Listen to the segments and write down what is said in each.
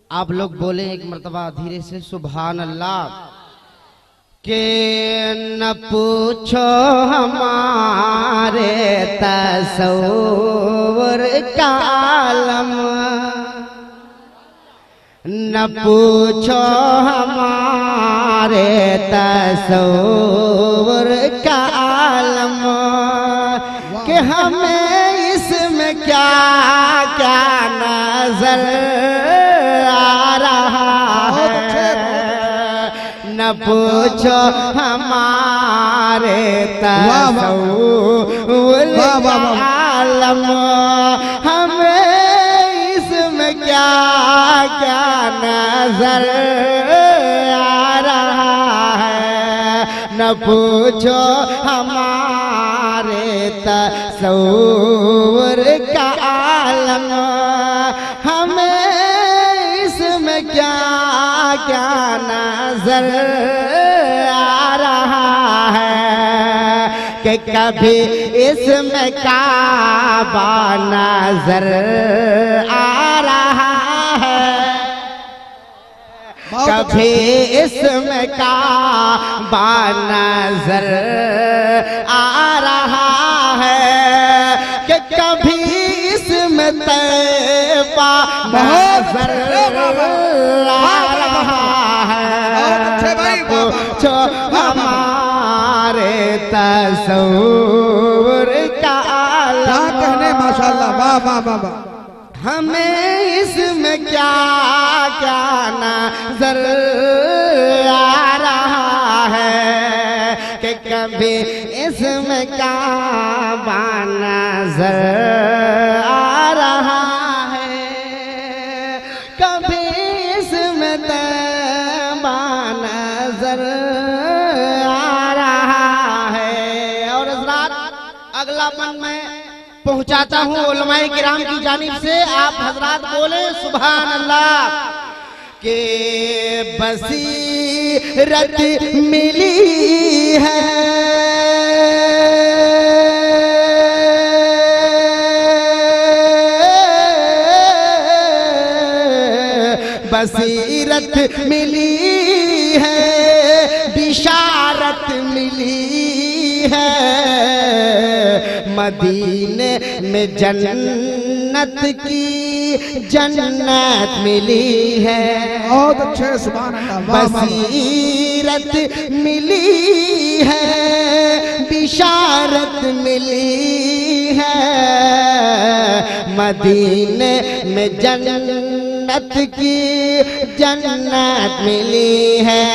आप लोग बोले एक मर्तबा धीरे से सुभान अल्लाह। के न पूछो हमारे तसव्वुर का आलम, न पूछो हमारे तसव्वुर का आलम, कि हमें इसमें क्या क्या नजर आ रहा है। न पूछो हमारे तसव्वुर का आलम, हमें इसमें क्या क्या नजर आ रहा है। न पूछो हमारे तसव्वुर का आलम, हमें इसमें क्या क्या नजर आ रहा है। कि कभी इसमें काबा नजर आ रहा है, कभी इसमें काबा नजर आ रहा है, कि कभी इसमें तैबा नजर आ रहा है। पूछो हमारे तसव्वुर का आलम, कहने माशाअल्लाह, वाह वाह वाह वाह, हमें इसमें क्या क्या नजर आ रहा है। कि कभी इसमें काबा नजर आ रहा है, कभी इसमें तैबा नजर आ रहा है। और हज़रात अगला पन मैं पहुंचाता हूँ उलमाए किराम की जानिब से। आप हजरात बोले सुभान अल्लाह। के बसीरत मिली है, बसीरत मिली है, बिशारत मिली है, मदीने में जन्नत की जन्नत मिली है। बहुत अच्छे, सुभान अल्लाह, बसीरत मिली है, बिशारत मिली है, मदीने में जन्नत की जन्नत मिली है।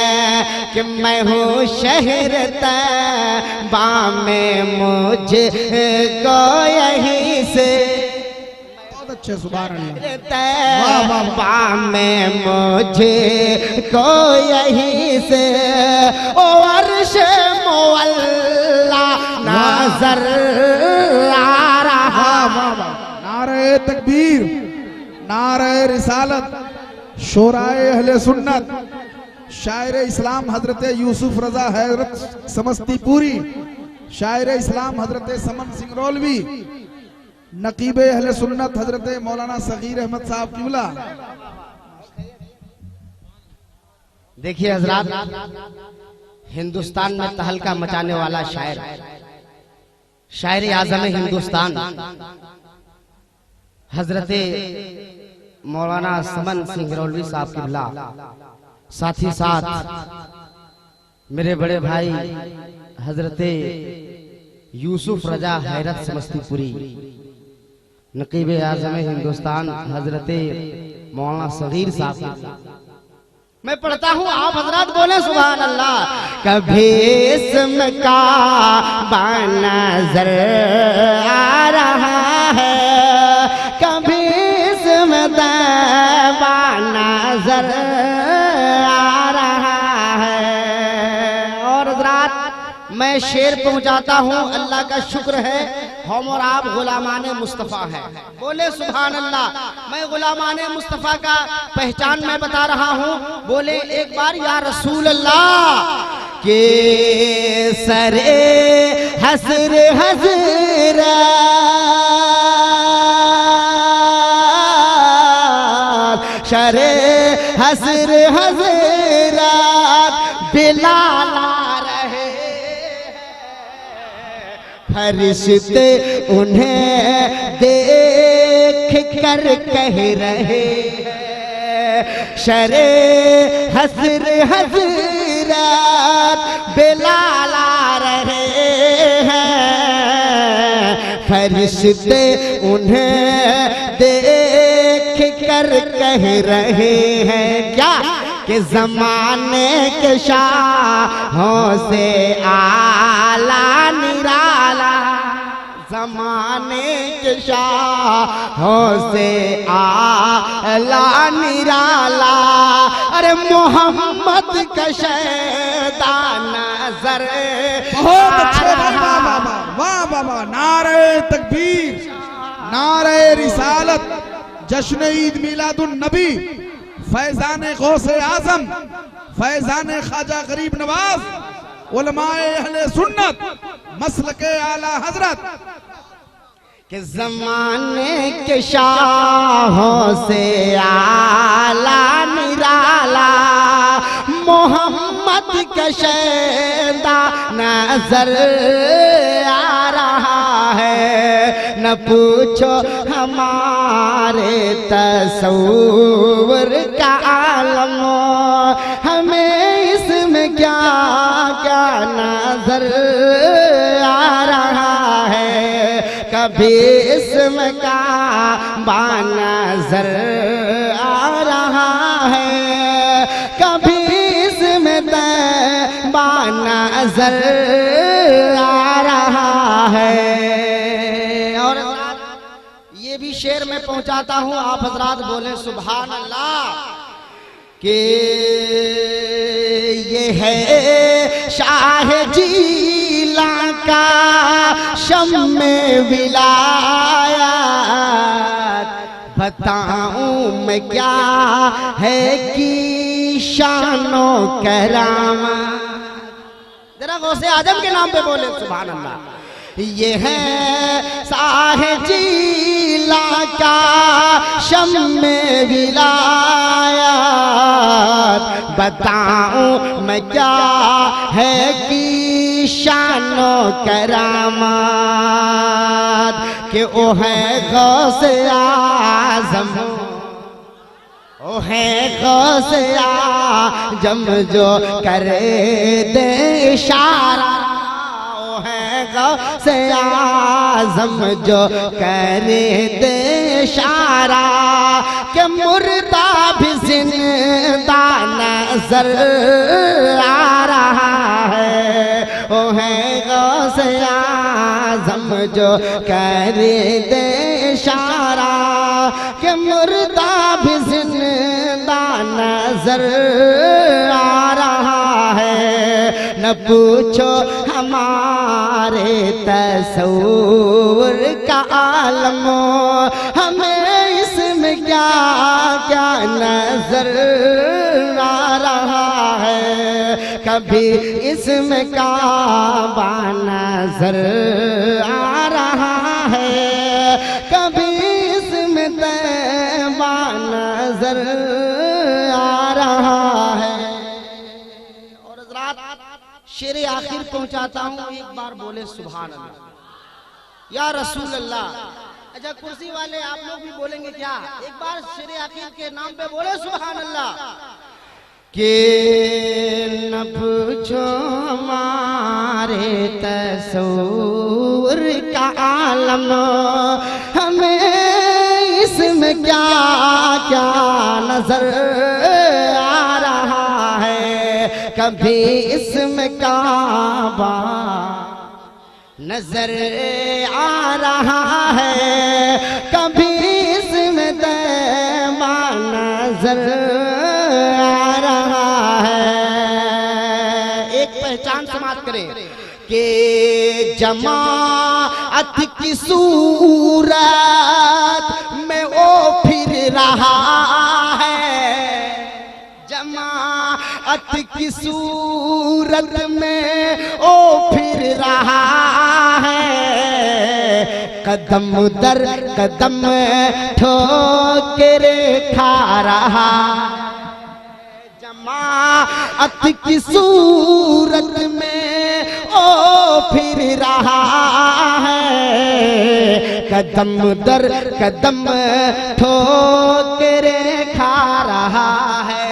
कि मैं हूँ शहर तैबा में मुझको यहीं से, बहुत अच्छे, सुभान अल्लाह, तैबा में मुझको यहीं से ओ अर्श मुअल्ला नजर आ रहा। नारे तकबीर, नारे रिसालत, शोराए अहले सुन्नत, शायर इस्लाम हजरत यूसुफ रजा हैदरत समस्तीपुरी, शायर इस्लाम हजरत समन सिंगरौलवी, नकीब अहले सुन्नत हजरत मौलाना सगीर अहमद साहब किबला। देखिए हजरात, हिंदुस्तान में तहलका मचाने वाला शायर, शायर आज़म हिंदुस्तान हजरत मौलाना समन सिंगरौलवी साहब किबला, साथ ही साथ मेरे बड़े भाई हजरत यूसुफ रजा हैरत समस्तीपुरी, नकीब आज़म हिंदुस्तान हजरत मौलाना सगीर साहब। मैं पढ़ता हूँ, आप हजरात बोले सुभान अल्लाह। कभी इसमें काबा नजर आ रहा है, कभी इसमें तैबा नजर आ रहा है। और हजरात मैं शेर पहुंचाता हूँ, अल्लाह का शुक्र है हम और आप गुलामाने मुस्तफ़ा हैं। बोले सुभान अल्लाह। मैं गुलामाने मुस्तफ़ा का पहचान मैं बता रहा हूँ। बोले एक बार या रसूल अल्लाह, के सरे हसर हजरा शरे हसर हजरात बिलाल आ रहे फरिश्ते उन्हें देख कर कह रहे शरे हसर हजरात बिलाल आ रहे हैं फरिश्ते उन्हें देख कर कह रहे हैं क्या कि ज़माने के शाहों से आला निराला ज़माने के शाहों से आला निराला अरे मोहम्मद का शैतान नजर बहुत अच्छे भाई, वाह वाह वाह वाह वाह वाह। नारे तकबीर, नारे रिसालत, जश्न ईद मिलादुन नबी, फैजान गौसे आजम, फैजान ख्वाजा गरीब नवाज, उलमाए अहले सुन्नत, मसलके आला हजरत कि ज़माने के शाहों से आला निराला मोहम्मद का शैतान नजर आ रहा है न पूछो हमारे तसव्वुर का आलम हमें इसमें क्या क्या नजर आ रहा है कभी इसमें का बानजर आ रहा है कभी इसमें बानजर आ रहा है। और ये भी शेर में पहुंचाता हूं आप हजरात बोले सुभान अल्लाह कि ये है शाह जीला का शम्मे विलायत बताऊं मैं क्या है कि शानो करामा जरा गौसे आजम के नाम पे बोले सुभान अल्लाह। ये है शाह जीला का शम्मे विलायत बताऊं मैं क्या है कि शानो करामात कि ओ है गौसे आज़म ओ है गौसे आज़म जो करे दे इशारा ओ है गौसे आज़म जो करे दे इशारा कि मुर्दा भी जिंदा नजर आ रहा है ओ है गौसे आज़म जो करे दे इशारा कि मुर्दा भी जिंदा नजर आ रहा है न पूछो हमारे तसव्वुर का आलम हमें इसमें क्या क्या नजर आ रहा है कभी इसमें काबा नजर आ रहा है कभी इसमें तैबा नजर आ रहा है। और हज़रात शेर आखिर पहुंचाता हूं एक बार बोले सुभान अल्लाह या रसूल अल्लाह। अच्छा कुर्सी वाले आप लोग भी बोलेंगे क्या एक बार शेर आखिर के नाम पे बोले सुभान अल्लाह कि न पूछो हमारे तसव्वुर का आलम हमें इसमें क्या क्या नजर आ रहा है कभी इसमें काबा नजर आ रहा है कभी इसमें तैबा नजर आ रहा है। एक पहचान समाप्त करें कि जमाअत की सूरत में वो फिर रहा है जमाअत की सूरत में ओ फिर रहा है कदम दर कदम ठोकरे खा रहा अत की सूरत में ओ फिर रहा है, कदम दर कदम ठोकरे खा रहा है।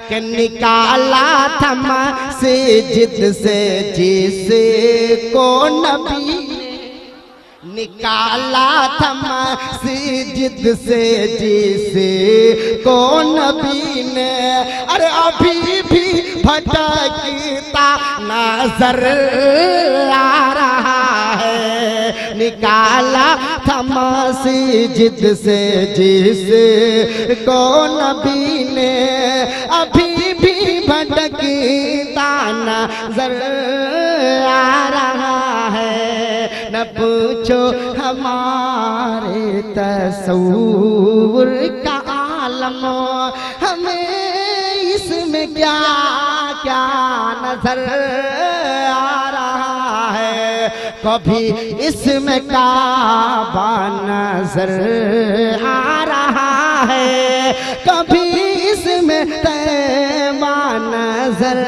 कि निकाला था मस्जिद से जिसे को नबी निकाला था मस्जिद से जिसे को नबी ने, अरे अभी भी भटकता नजर आ रहा है। निकाला था मस्जिद से जिसे को नबी ने, अभी भी भटकता नजर आ रहा है। न पूछो हमारे तसव्वुर का आलम, हमें इसमें क्या क्या नजर आ रहा है। कभी इसमें काबा नजर आ रहा है, कभी इसमें तैबा नजर